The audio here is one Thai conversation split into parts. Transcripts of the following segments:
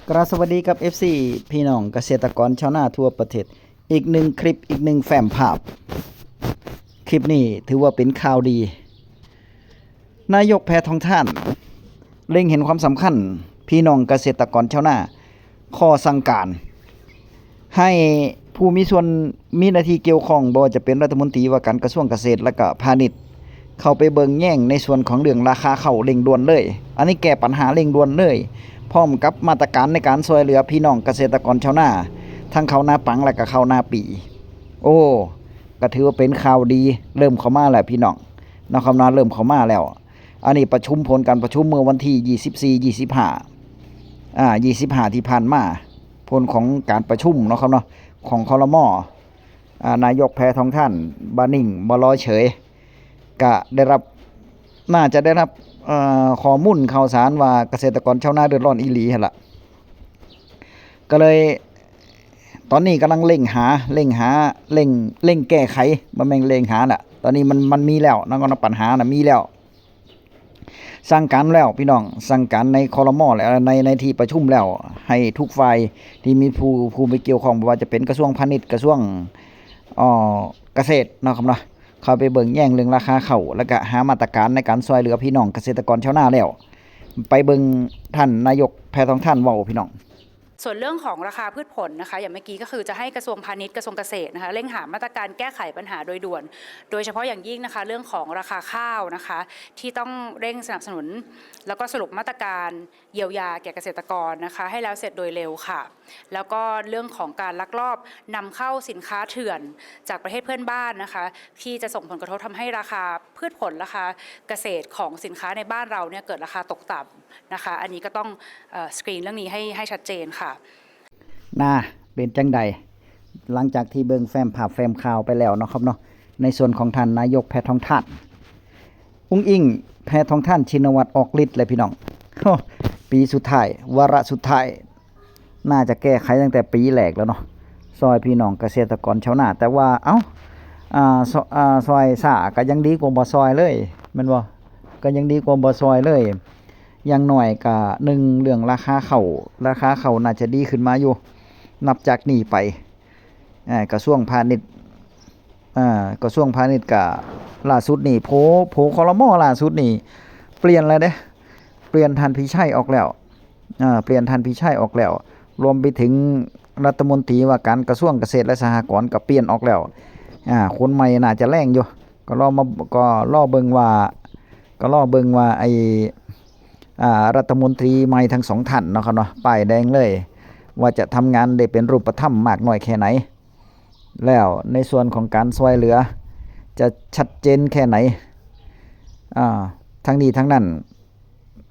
กราบสวัสดีกับ FC พี่น้องเกษตรกรชาวนาทั่วประเทศอีกหนึ่งคลิปอีกหนึ่งแฟ้มภาพคลิปนี้ถือว่าเป็นข่าวดีนายกแพทองทานเล็งเห็นความสำคัญพี่น้องเกษตรกรชาวนาข้อสั่งการให้ผู้มีส่วนมีหน้าที่เกี่ยวข้องบ่ว่าจะเป็นรัฐมนตรีว่าการกระทรวงเกษตรและก็พาณิชย์เข้าไปเบิ่งแย่งในส่วนของเรื่องราคาข้าวเร่งด่วนเลยอันนี้แก้ปัญหาเร่งด่วนเลยพร้อมกับมาตรการในการช่วยเหลือพี่น้องเกษตรกรชาวนาทั้งข้าวนาปังและก็ข้าวนาปีโอ้ก็ถือว่าเป็นข่าวดีเริ่มเข้ามาแล้วพี่น้องนะครับนะเริ่มเข้ามาแล้วอันนี้ประชุมผลการประชุมเมื่อวันที่25ที่ผ่านมาผลของการประชุมเนาะครับเนาะของครม.นายกแพทองทานบ่นิ่งบ่รอเฉยก็ได้รับน่าจะได้รับข้อมูลข่าวสารว่าเกษตรกรชาวนาเดือดร้อนอีหลีหั่นล่ะก็เลยตอนนี้กำลังเร่งแก้ไขบ่แม่นเร่งหาน่ะตอนนี้มันมีแล้วนำปัญหาน่ะมีแล้วสั่งการแล้วพี่น้องสั่งการในครม.แล้วในที่ประชุมแล้วให้ทุกฝ่ายที่มีผู้มีเกี่ยวข้องบ่ว่าจะเป็นกระทรวงพาณิชย์กระทรวงเกษตรเนาะครับเนาะเข้าไปเบิ่งแย่งเรื่องราคาข้าวแล้วก็หามาตรการในการช่วยเหลือพี่น้องเกษตรกรชาวนาแล้วไปเบิ่งท่านนายกแพทองทานเว้าพี่น้องส่วนเรื่องของราคาพืชผลนะคะอย่างเมื่อกี้ก็คือจะให้กระทรวงพาณิชย์กระทรวงเกษตรนะคะเร่งหามาตรการแก้ไขปัญหาโดยด่วนโดยเฉพาะอย่างยิ่งนะคะเรื่องของราคาข้าวนะคะที่ต้องเร่งสนับสนุนแล้วก็สรุปมาตรการเยียวยาแก่เกษตรกรนะคะให้แล้วเสร็จโดยเร็วค่ะแล้วก็เรื่องของการลักลอบนำเข้าสินค้าเถื่อนจากประเทศเพื่อนบ้านนะคะที่จะส่งผลกระทบทำให้ราคาพืชผลราคาเกษตรของสินค้าในบ้านเราเนี่ยเกิดราคาตกต่ำนะคะอันนี้ก็ต้องสกรีนเรื่องนี้ให้ชัดเจนค่ะเป็นจังใดหลังจากที่เบิ่งแฟ้มภาพแฟ้มข่าวไปแล้วเนาะครับเนาะในส่วนของท่านนายกแพทองทานอุ้งอิงแพทองทานชินวัตรออกฤทธิ์เลยพี่น้องปีสุดท้ายวาระสุดท้ายน่าจะแก้ไขตั้งแต่ปีแรกแล้วเนาะซอยพี่น้องเกษตรกรชาวนาแต่ว่าซอยซ่าก็ยังดีกว่าบ่ซอยเลยแม่นบ่ก็ยังดีกว่าบ่ซอยเลยอย่างน้อยก็1เรื่องราคาข้าวน่าจะดีขึ้นมาอยู่นับจากนี้ไปกระทรวงพาณิชย์กระทรวงพาณิชย์ก็ล่าสุดนี่โผครม.ล่าสุดนี่เปลี่ยนแล้วเด้เปลี่ยนท่านพิชัยออกแล้วเปลี่ยนท่านพิชัยออกแล้วรวมไปถึงรัฐมนตรีว่าการกระทรวงเกษตรและสหกรณ์ก็เปลี่ยนออกแล้วคนใหม่น่าจะแรงอยู่ก็รอเบิ่งว่าไอ้รัฐมนตรีใหม่ทั้งสองท่านเนาะครับเนาะป้ายแดงเลยว่าจะทำงานได้เป็นรูปธรรมมากน้อยแค่ไหนแล้วในส่วนของการช่วยเหลือจะชัดเจนแค่ไหนทั้งนี้ทั้งนั้น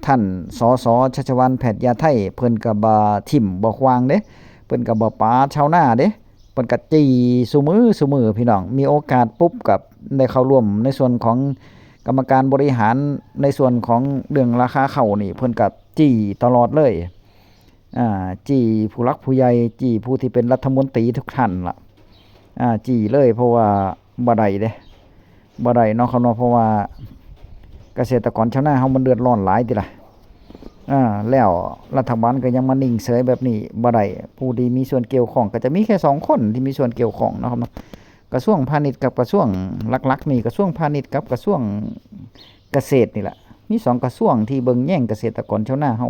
ท่านสส.ชัชวาล แพทยาไทยเพิ่นก็บ่ทิ่มบ่ขวางเด้เพิ่นก็บ่ปาชาวนาเด้เพิ่นก็จี้ซุมื้อพี่น้องมีโอกาสปุ๊บกับได้เข้าร่วมในส่วนของกรรมการบริหารในส่วนของเรื่องราคาข้าวนี่เพิ่นก็จี้ตลอดเลยจี้ผู้หลักผู้ใหญ่จี้ผู้ที่เป็นรัฐมนตรีทุกท่านล่ะจี้เลยเพราะว่าบ่ได้เด้บ่ได้เนาะครับเนาะเพราะว่าเกษตรกรชาวนาเฮามันเดือดร้อนหลายติล่ะแล้วรัฐบาลก็ยังมานิ่งเฉยแบบนี้บ่ได้ผู้ที่มีส่วนเกี่ยวข้องก็จะมีแค่2คนที่มีส่วนเกี่ยวข้องเนาะครับเนาะกระทรวงพาณิชย์กับกระทรวงหลักๆนี่กระทรวงพาณิชย์กับกระทรวงเกษตรนี่แหละมี2กระทรวงที่เบิ่งแย่งเกษตรกรชาวนาเฮา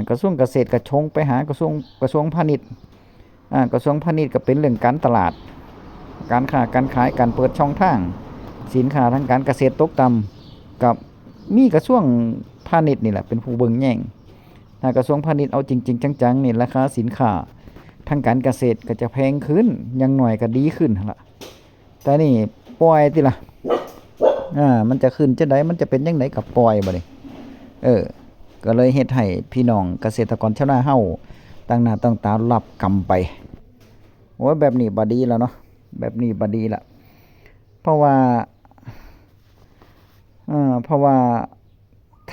กระทรวงเกษตรก็ชงไปหากระทรวงพาณิชย์กระทรวงพาณิชย์ก็เป็นเรื่องการตลาดการค้าการขายการเปิดช่องทางสินค้าทางการเกษตรตกต่ำกับมีกระทรวงพาณิชย์นี่แหละเป็นผู้เบิ่งแย่งถ้ากระทรวงพาณิชย์เอาจริงๆจังๆนี่ราคาสินค้าทางการเกษตรก็จะแพงขึ้นอย่างหน่อยก็ดีขึ้นล่ะแต่นี่ปล่อยติล่ะมันจะขึ้นจังได๋มันจะเป็นจังได๋ก็ปล่อยบัดนี้ก็เลยเฮ็ดให้พี่น้องเกษตรกรชาวนาเฮาตั้งหน้าตั้งตารับกรรมไปโอ้ยแบบนี้บ่ดีแล้วเนาะแบบนี้บ่ดีละเพราะว่า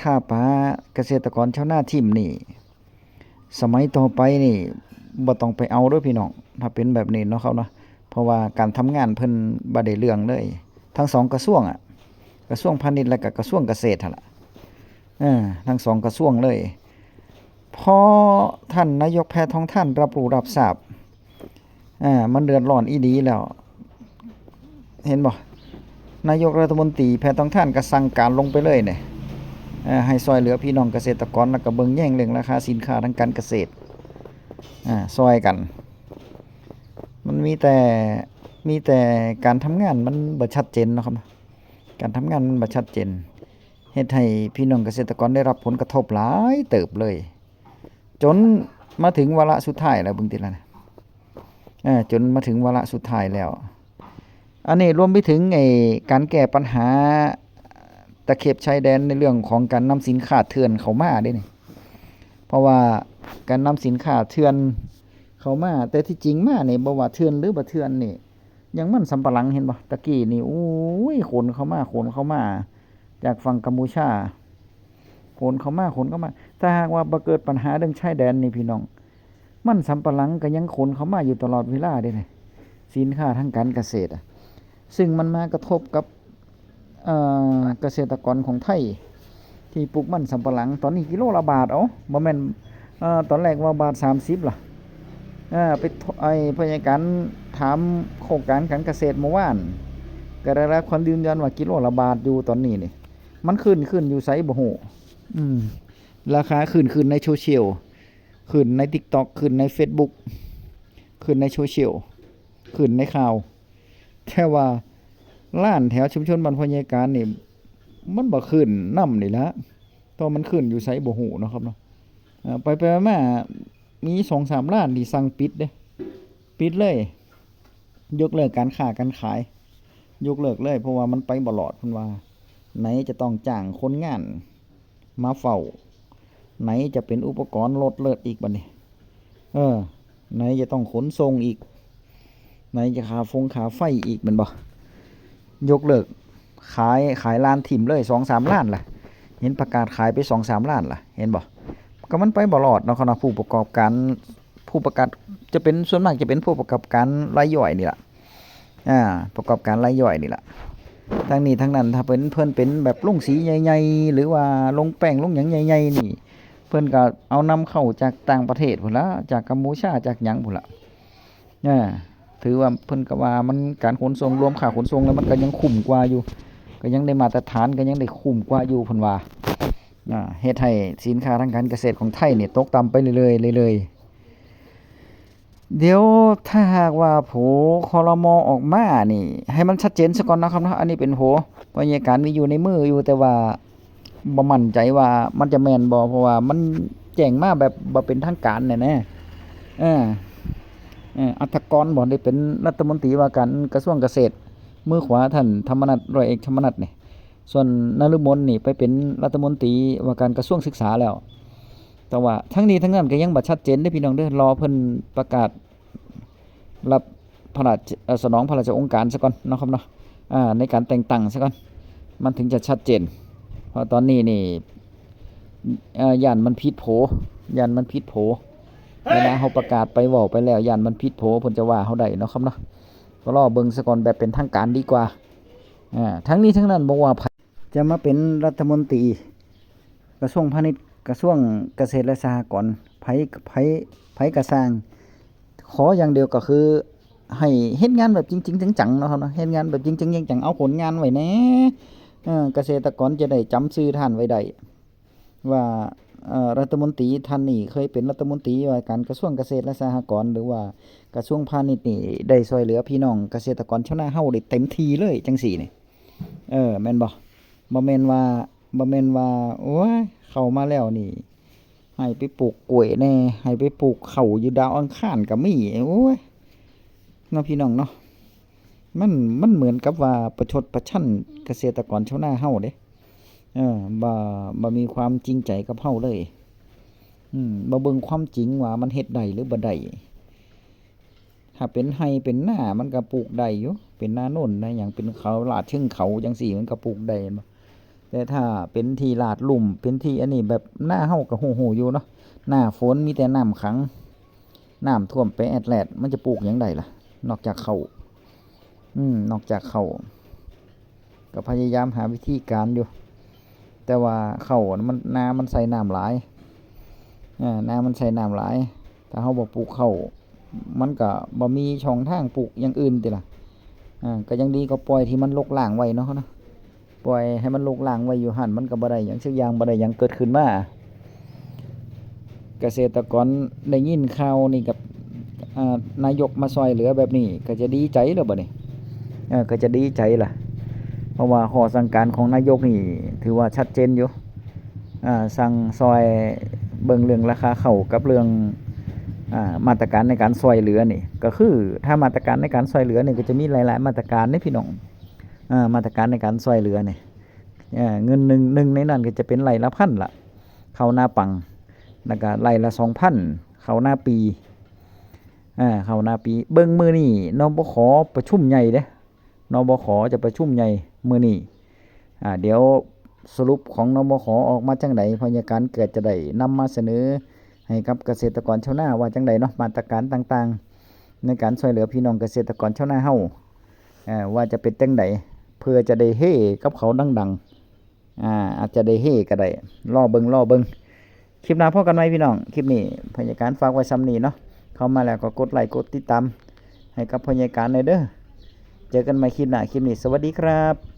ถ้าป้าเกษตรกรชาวนาทิ่มนี่สมัยต่อไปนี่บ่ต้องไปเอาเด้อพี่น้องถ้าเป็นแบบนี้เนาะครับเนาะเพราะว่าการทำงานเพิ่นบ่ได้เรื่องเลยทั้ง2กระทรวงกระทรวงพาณิชย์และก็กระทรวงเกษตรหั่นล่ะทั้ง2กระทรวงเลย พอท่านนายกแพทองท่านรับรู้รับทราบมันเดือดร้อนอีหลีแล้วเห็นบ่นายกรัฐมนตรีแพทองท่านก็สั่งการลงไปเลยเนี่ยให้ซอยเหลือพี่น้องเกษตรกรแล้วก็เบิ่งแย่งเรื่องราคาสินค้าทางการเกษตรซอยกันมันมีแต่การทำงานมันบ่ชัดเจนเนาะครับการทำงานมันบ่ชัดเจนเฮ็ดให้พี่น้องเกษตรกรได้รับผลกระทบหลายเติบเลยจนมาถึงวาระสุดท้ายแล้วเบิ่งติล่ะนะจนมาถึงวาระสุดท้ายแล้วอันนี้รวมไปถึงการแก้ปัญหาตะเข็บชายแดนในเรื่องของการนำสินค้าเถื่อนเข้ามาเด้นี่เพราะว่าการนำสินค้าเถื่อนเข้ามาแต่ที่จริงมานี่บ่ว่าเถื่อนหรือบ่เถื่อนนี่ยังมันสำปะหลังเห็นบ่ตะกี้นี่โอ้ยขนเข้ามาจากฝั่งกัมพูชาขนเข้ามาถ้าหากว่าบ่เกิดปัญหาเรื่องชายแดนนี่พี่น้องมันสำปะหลังก็ยังขนเข้ามาอยู่ตลอดเวลาเด้นี่สินค้าทางการเกษตรซึ่งมันมากระทบกับเกษตรกรของไทยที่ปลูกมันสำปะหลังตอนนี้กิโลละบาทบ่แม่นตอนแรกว่าบาท30ล่ะไปพยาการถามโครงการการเกษตรเมื่อวานก็ได้รับความยืนยันว่ากิโลละบาทอยู่ตอนนี้นี่มันขึ้นอยู่ไสบ่ฮู้ราคาขึ้นในโซเชียลขึ้นใน TikTok ขึ้นใน Facebook ขึ้นในโซเชียลขึ้นในข่าวแค่ว่าร้านแถวชุมชนบ้านพญาการนี่มันบ่ขึ้นนำนี่ละตอนมันขึ้นอยู่ไสบ่ฮู้เนาะครับเนาะไปมามี 2-3 ร้านที่สั่งปิดเด้ปิดเลยยกเลิกการค้าการขายยกเลิกเลยเพราะว่ามันไปบ่รอดเพิ่นว่าไหนจะต้องจ้างคนงานมาเฝ้าไหนจะเป็นอุปกรณ์รถเลิศอีกบัดนี้ไหนจะต้องขนส่งอีกไหนจะค่าไฟอีกแม่นบ่ยกเลิกขายร้านถิ่มเลย 2-3 ล้านล่ะเห็นประกาศขายไป 2-3 ล้านล่ะเห็นบ่ก็มันไปบ่รอดเนาะคณะผู้ประกอบการผู้ประกาศจะเป็นส่วนมากจะเป็นผู้ประกอบการรายย่อยนี่ล่ะประกอบการรายย่อยนี่ล่ะทั้งนี้ทั้งนั้นถ้าเพิ่นเป็นแบบลงสีใหญ่ๆหรือว่าลงแป้งลงหยังใหญ่ๆนี่เพิ่นก็เอานำเข้าจากต่างประเทศพุ่นละจากกัมพูชาจากหยังพุ่นละถือว่าเพิ่นก็ว่ามันการขนส่งรวมค่าขนส่งแล้วมันก็ยังคุ้มกว่าอยู่ก็ยังได้มาตรฐานก็ยังได้คุ้มกว่าอยู่เพิ่นว่าเฮ็ดให้สินค้าทางการเกษตรของไทยนี่ตกต่ำไปเรื่อยๆเดี๋ยวถ้าหากว่าโผครม.ออกมานี่ให้มันชัดเจนซะก่อนนะครับเนาะอันนี้เป็นโผบรรยากาศมีอยู่ในมืออยู่แต่ว่าบ่มั่นใจว่ามันจะแม่นบ่เพราะว่ามันแจ้งมาแบบบ่เป็นทางการแน่ๆอัฐกรบ่ได้เป็นรัฐมนตรีว่าการกระทรวงเกษตรมือขวาท่านธรรมนัสร้อยเอกธรรมนัสนี่ส่วนนฤมลนี่ไปเป็นรัฐมนตรีว่าการกระทรวงศึกษาแล้วแต่ว่าทั้งนี้ทั้งนั้นก็ยังบ่ชัดเจนเด้อพี่น้องเด้อรอเพิ่นประกาศรับพระราชสนองพระราชโองการซะก่อนเนาะครับเนาะในการแต่งตั้งซะก่อนมันถึงจะชัดเจนเพราะตอนนี้นี่ย่านมันผิดโผเวลาเฮาประกาศไปเว้าไปแล้วย่านมันผิดโผเพิ่นจะว่าเฮาได้เนาะครับเนาะก็รอเบิ่งซะก่อนแบบเป็นทางการดีกว่าทั้งนี้ทั้งนั้นบ่ว่าจะมาเป็นรัฐมนตรีกระทรวงพาณิชย์กระทรวงเกษตรและสหกรณ์ไผก็สร้างขออย่างเดียวก็คือให้เฮ็ดงานแบบจริงๆจังๆเนาะครับเนาะเฮ็ดงานแบบจริงๆจังๆเอาผลงานไว้แหน่เกษตรกรจะได้จำชื่อท่านไว้ได้ว่ารัฐมนตรีท่านนี่เคยเป็นรัฐมนตรีว่าการกระทรวงเกษตรและสหกรณ์หรือว่ากระทรวงพาณิชย์นี่ได้ช่วยเหลือพี่น้องเกษตรกรชาวนาเฮาได้เต็มที่เลยจังซี่นี่แม่นบ่แม่นว่าโอ้ยเข้ามาแล้วนี่ให้ไปปลูกกล้วยแน่ให้ไปปลูกข้าวอยู่ดาวอังคารก็มีโอ้ยเนาะพี่น้องเนาะมันเหมือนกับว่าประชดประชันเกษตรกรชาวนาเฮาเด้บ่มีความจริงใจกับเฮาเลยบ่เบิ่งความจริงว่ามันเฮ็ดได้หรือบ่ได้ถ้าเป็นไร่เป็นนามันก็ปลูกได้อยู่เป็นนาโน่นนะหยังเป็นเขาลาดเชิงเขาจังซี่มันก็ปลูกได้บ่แต่ถ้าเป็นที่ลาดลุ่มเป็นที่อันนี้แบบนาเฮาก็ฮู้ๆอยู่เนาะหน้าฝนมีแต่น้ำขังน้ำท่วมไปแอดแลดมันจะปลูกหยังได้ล่ะนอกจากข้าก็พยายามหาวิธีการอยู่แต่ว่าข้าวมันนามันใส่น้ำหลาย น้ำมันใช้น้ำหลายถ้าเฮาบ่ปลูกข้าวมันก็บ่มีช่องทางปลูกอย่างอื่นติล่ะก็ยังดีก็ปล่อยที่มันรกร้างไว้เนาะปล่อยให้มันรกร้างไว้อยู่หั่นมันก็บ่ได้หยังสักอย่างบ่ได้หยังเกิดขึ้นมาเกษตรกรได้ยินข่าวนี่กับนายกมาช่วยเหลือแบบนี้ก็จะดีใจแล้วบัดนี้ก็จะดีใจล่ะเพราะว่าข้อสั่งการของนายกนี่ถือว่าชัดเจนอยู่สั่งซอยเบิ่งเรื่องราคาข้าวกับเรื่องมาตรการในการช่วยเหลือนี่ก็คือถ้ามาตรการในการช่วยเหลือนี่ก็จะมีหลายๆมาตรการนี่พี่น้องมาตรการในการช่วยเหลือนี่เงินหนึ่งในนั้นก็จะเป็นไร่ละ1,000ล่ะข้าวหน้าปังแล้วก็ไร่ละ2,000ข้าวหน้าปีข้าวหน้าปีเบิ่งมื้อนี้นบขประชุมใหญ่เด้นบขจะประชุมใหญ่มื้อนี้เดี๋ยวสรุปของนบขออกมาจังไดพยาการเกิดจะได้นำมาเสนอให้กับเกษตรกรชาวนาว่าจังไดเนาะมาตรการต่างๆในการช่วยเหลือพี่น้องเกษตรกรชาวนาเฮาว่าจะเป็นจังไดเพื่อจะได้เฮกับเขาดังๆอาจจะได้เฮก็ได้รอเบิ่งคลิปหน้าพบกันใหม่พี่น้องคลิปนี้พยาการฝากไว้ซ้ำนี้เนาะเข้ามาแล้วก็กดไลค์กดติดตามให้กับพยาการเลยเด้อเจอกันใหม่คลิปหน้าคลิปนี้สวัสดีครับ